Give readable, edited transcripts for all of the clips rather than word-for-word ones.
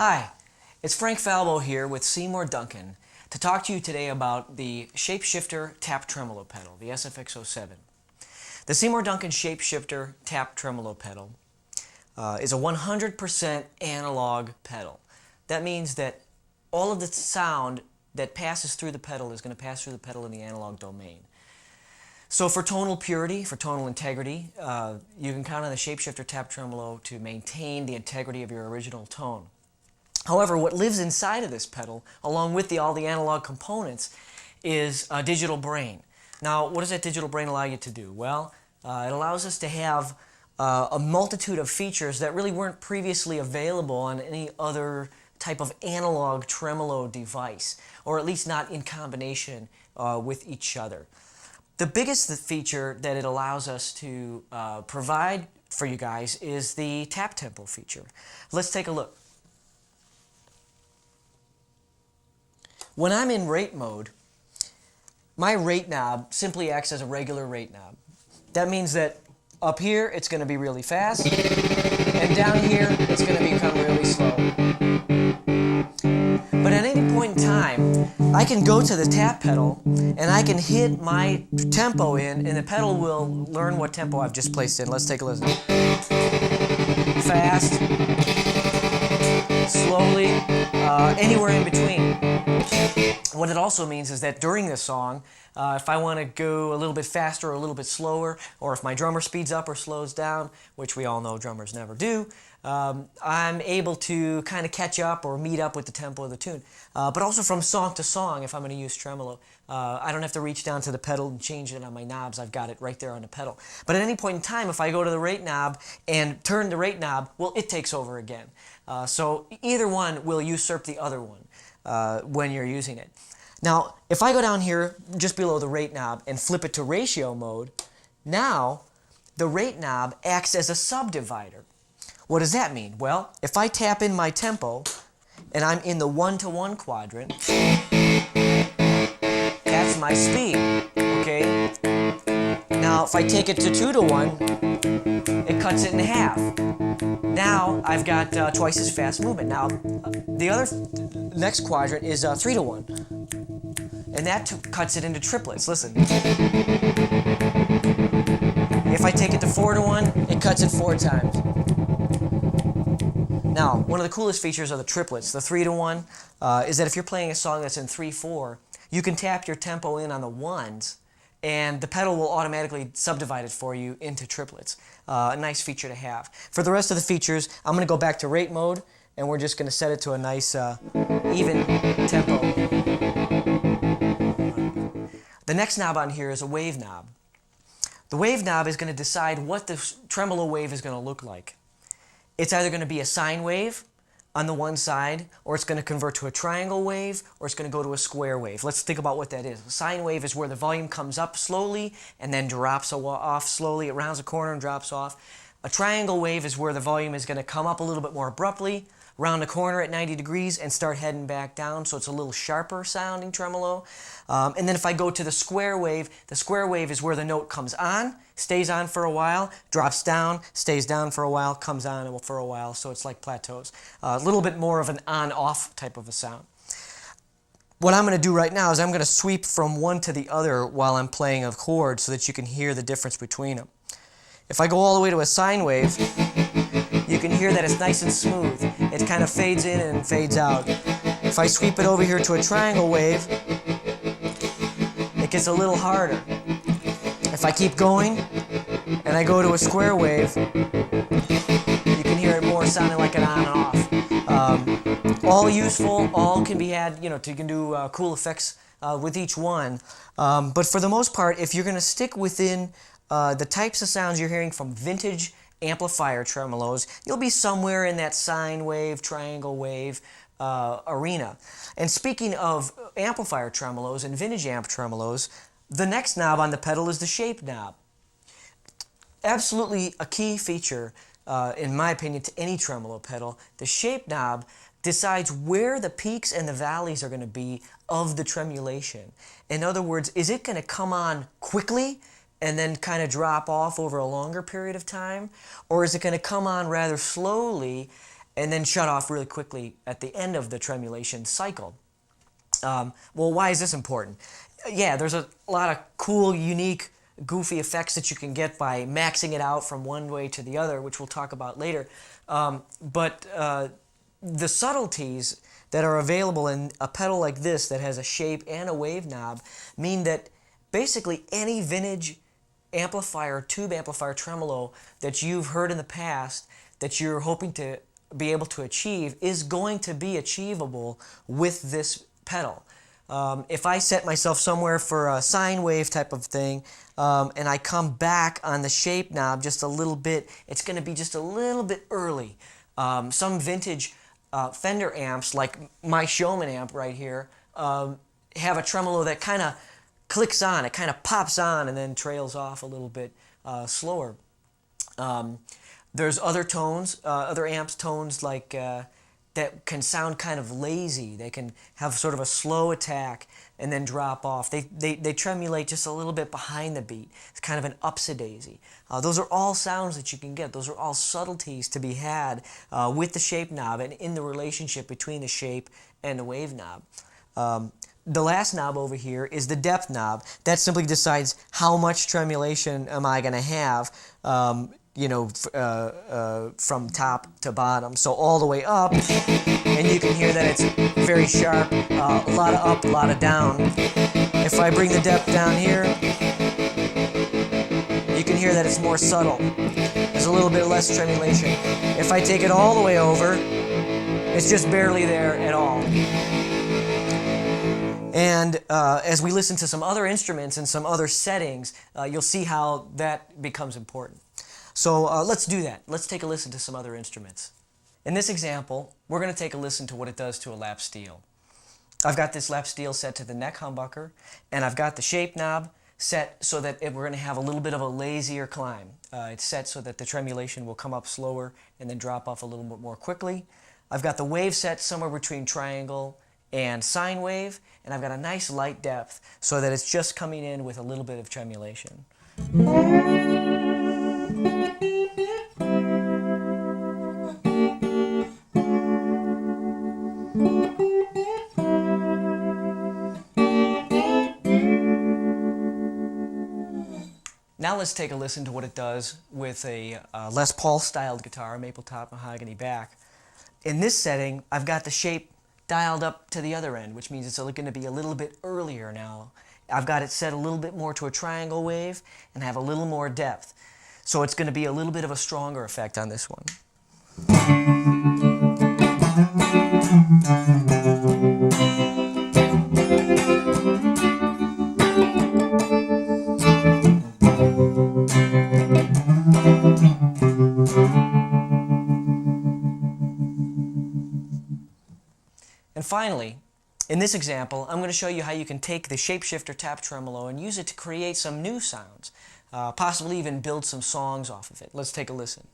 Hi, it's Frank Falbo here with Seymour Duncan to talk to you today about the Shape Shifter Tap Tremolo pedal, the SFX07. The Seymour Duncan Shape Shifter Tap Tremolo pedal is a 100% analog pedal. That means that all of the sound that passes through the pedal is going to pass through the pedal in the analog domain. So for tonal purity, for tonal integrity, you can count on the Shape Shifter Tap Tremolo to maintain the integrity of your original tone. However, what lives inside of this pedal, along with all the analog components, is a digital brain. Now, what does that digital brain allow you to do? Well, it allows us to have a multitude of features that really weren't previously available on any other type of analog tremolo device, or at least not in combination with each other. The biggest feature that it allows us to provide for you guys is the tap tempo feature. Let's take a look. When I'm in rate mode, my rate knob simply acts as a regular rate knob. That means that up here it's going to be really fast, and down here it's going to become really slow. But at any point in time, I can go to the tap pedal and I can hit my tempo in, and the pedal will learn what tempo I've just placed in. Let's take a listen. Fast, slowly, anywhere in between. What it also means is that during this song, if I want to go a little bit faster or a little bit slower, or if my drummer speeds up or slows down, which we all know drummers never do, I'm able to kind of catch up or meet up with the tempo of the tune. But also from song to song, if I'm going to use tremolo, I don't have to reach down to the pedal and change it on my knobs. I've got it right there on the pedal. But at any point in time, if I go to the rate knob and turn the rate knob, well, it takes over again. So either one will usurp the other one when you're using it. Now, if I go down here just below the rate knob and flip it to ratio mode, now the rate knob acts as a subdivider. What does that mean? Well, if I tap in my tempo and I'm in the 1-to-1 quadrant, that's my speed, okay? Now, if I take it to 2-to-1, it cuts it in half. Now, I've got twice as fast movement. Now, the other next quadrant is 3-to-1, and that cuts it into triplets. Listen. If I take it to 4-to-1, it cuts it 4 times. Now, one of the coolest features of the triplets, the 3-to-1, is that if you're playing a song that's in 3/4, you can tap your tempo in on the ones, and the pedal will automatically subdivide it for you into triplets. A nice feature to have. For the rest of the features, I'm going to go back to rate mode, and we're just going to set it to a nice even tempo. The next knob on here is a wave knob. The wave knob is going to decide what the tremolo wave is going to look like. It's either going to be a sine wave on the one side, or it's going to convert to a triangle wave, or it's going to go to a square wave. Let's think about what that is. A sine wave is where the volume comes up slowly and then drops off slowly. It rounds a corner and drops off. A triangle wave is where the volume is going to come up a little bit more abruptly, round the corner at 90 degrees, and start heading back down, so it's a little sharper sounding tremolo. And then if I go to the square wave is where the note comes on, stays on for a while, drops down, stays down for a while, comes on for a while, so it's like plateaus. A little bit more of an on-off type of a sound. What I'm going to do right now is I'm going to sweep from one to the other while I'm playing a chord so that you can hear the difference between them. If I go all the way to a sine wave, you can hear that it's nice and smooth. It kind of fades in and fades out. If I sweep it over here to a triangle wave, it gets a little harder. If I keep going and I go to a square wave, you can hear it more sounding like an on and off. All useful, all can be had, you can do cool effects with each one. But for the most part, if you're going to stick within the types of sounds you're hearing from vintage amplifier tremolos, you'll be somewhere in that sine wave, triangle wave arena. And speaking of amplifier tremolos and vintage amp tremolos, the next knob on the pedal is the shape knob. Absolutely a key feature, in my opinion, to any tremolo pedal. The shape knob decides where the peaks and the valleys are going to be of the tremulation. In other words, is it going to come on quickly and then kind of drop off over a longer period of time? Or is it going to come on rather slowly and then shut off really quickly at the end of the tremulation cycle. Well, why is this important? Yeah, there's a lot of cool, unique, goofy effects that you can get by maxing it out from one way to the other, which we'll talk about later. But the subtleties that are available in a pedal like this that has a shape and a wave knob mean that basically any vintage amplifier, tube amplifier tremolo that you've heard in the past that you're hoping to be able to achieve is going to be achievable with this pedal. If I set myself somewhere for a sine wave type of thing, and I come back on the shape knob just a little bit, it's going to be just a little bit early. Some vintage Fender amps, like my Showman amp right here, have a tremolo that kind of clicks on, it kind of pops on and then trails off a little bit slower. There's other tones, other amps tones like that can sound kind of lazy. They can have sort of a slow attack and then drop off. They tremulate just a little bit behind the beat. It's kind of an upsy-daisy. Those are all sounds that you can get. Those are all subtleties to be had with the shape knob and in the relationship between the shape and the wave knob. The last knob over here is the depth knob. That simply decides how much tremulation am I going to have, you know, from top to bottom. So all the way up, and you can hear that it's very sharp, a lot of up, a lot of down. If I bring the depth down here, you can hear that it's more subtle. There's a little bit less tremulation. If I take it all the way over, it's just barely there at all. And as we listen to some other instruments and some other settings, you'll see how that becomes important. So let's do that. Let's take a listen to some other instruments. In this example, we're going to take a listen to what it does to a lap steel. I've got this lap steel set to the neck humbucker, and I've got the shape knob set so that we're going to have a little bit of a lazier climb. It's set so that the tremulation will come up slower and then drop off a little bit more quickly. I've got the wave set somewhere between triangle and sine wave, and I've got a nice light depth so that it's just coming in with a little bit of tremulation. Now let's take a listen to what it does with a Les Paul styled guitar, maple top, mahogany back. In this setting, I've got the shape dialed up to the other end, which means it's going to be a little bit earlier now. I've got it set a little bit more to a triangle wave and have a little more depth. So it's going to be a little bit of a stronger effect on this one. And finally, in this example, I'm going to show you how you can take the Shape Shifter Tap Tremolo and use it to create some new sounds, possibly even build some songs off of it. Let's take a listen.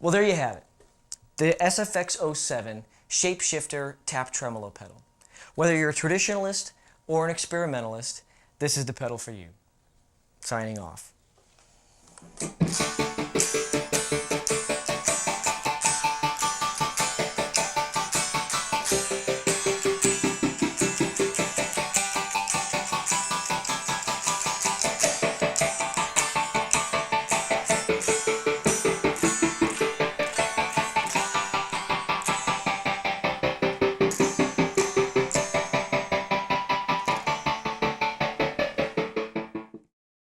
Well, there you have it. The SFX-07 Shape Shifter Tap Tremolo pedal. Whether you're a traditionalist or an experimentalist, this is the pedal for you. Signing off.